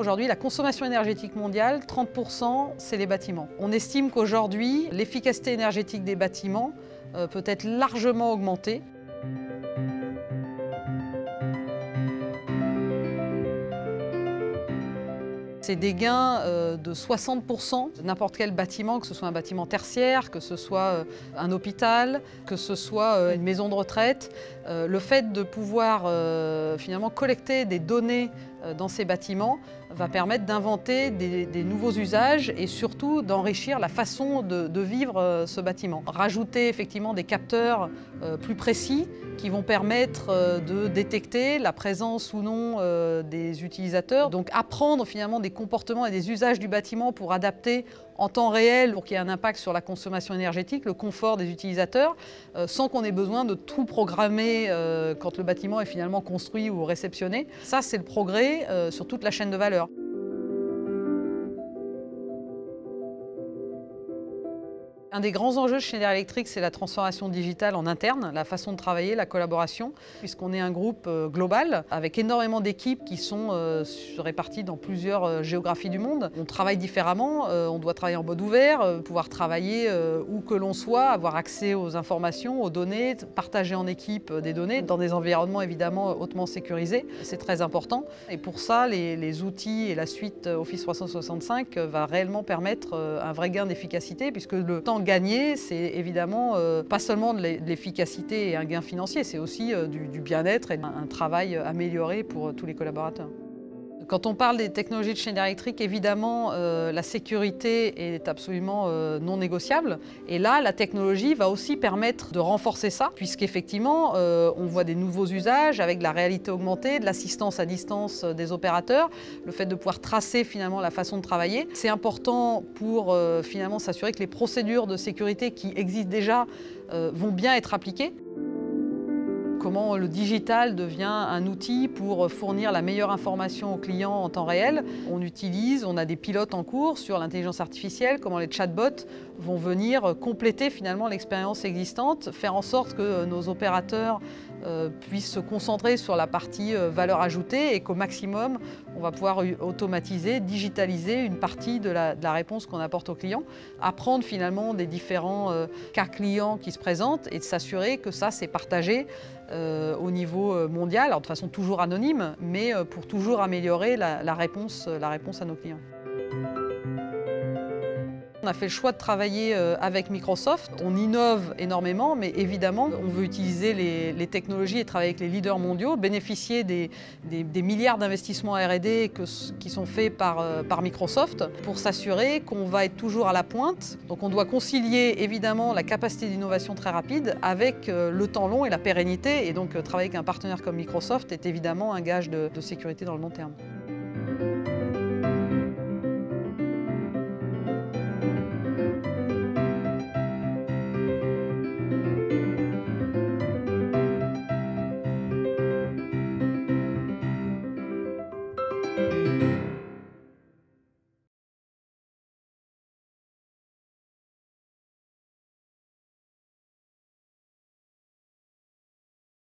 Aujourd'hui, la consommation énergétique mondiale, 30%, c'est les bâtiments. On estime qu'aujourd'hui, l'efficacité énergétique des bâtiments peut être largement augmentée. C'est des gains de 60% de n'importe quel bâtiment, que ce soit un bâtiment tertiaire, que ce soit un hôpital, que ce soit une maison de retraite. Le fait de pouvoir finalement collecter des données dans ces bâtiments va permettre d'inventer des nouveaux usages et surtout d'enrichir la façon de vivre ce bâtiment. Rajouter effectivement des capteurs plus précis qui vont permettre de détecter la présence ou non des utilisateurs. Donc apprendre finalement des comportements et des usages du bâtiment pour adapter en temps réel pour qu'il y ait un impact sur la consommation énergétique, le confort des utilisateurs, sans qu'on ait besoin de tout programmer quand le bâtiment est finalement construit ou réceptionné. Ça, c'est le progrès sur toute la chaîne de valeur. Un des grands enjeux chez Schneider Electric, c'est la transformation digitale en interne, la façon de travailler, la collaboration, puisqu'on est un groupe global avec énormément d'équipes qui sont réparties dans plusieurs géographies du monde. On travaille différemment, on doit travailler en mode ouvert, pouvoir travailler où que l'on soit, avoir accès aux informations, aux données, partager en équipe des données dans des environnements évidemment hautement sécurisés. C'est très important et pour ça, les outils et la suite Office 365 va réellement permettre un vrai gain d'efficacité puisque le temps gagné, c'est évidemment pas seulement de l'efficacité et un gain financier, c'est aussi du bien-être et un travail amélioré pour tous les collaborateurs. Quand on parle des technologies de Schneider Electric, évidemment, la sécurité est absolument non négociable. Et là, la technologie va aussi permettre de renforcer ça, puisqu'effectivement, on voit des nouveaux usages avec de la réalité augmentée, de l'assistance à distance des opérateurs, le fait de pouvoir tracer finalement la façon de travailler. C'est important pour finalement s'assurer que les procédures de sécurité qui existent déjà vont bien être appliquées. Comment le digital devient un outil pour fournir la meilleure information aux clients en temps réel. On a des pilotes en cours sur l'intelligence artificielle, comment les chatbots vont venir compléter finalement l'expérience existante, faire en sorte que nos opérateurs puissent se concentrer sur la partie valeur ajoutée et qu'au maximum, on va pouvoir automatiser, digitaliser une partie de la réponse qu'on apporte aux clients, apprendre finalement des différents cas clients qui se présentent et de s'assurer que ça, c'est partagé au niveau mondial, alors de façon toujours anonyme, mais pour toujours améliorer la réponse à nos clients. On a fait le choix de travailler avec Microsoft. On innove énormément, mais évidemment, on veut utiliser les technologies et travailler avec les leaders mondiaux, bénéficier des milliards d'investissements R&D qui sont faits par Microsoft pour s'assurer qu'on va être toujours à la pointe. Donc on doit concilier évidemment la capacité d'innovation très rapide avec le temps long et la pérennité. Et donc travailler avec un partenaire comme Microsoft est évidemment un gage de sécurité dans le long terme.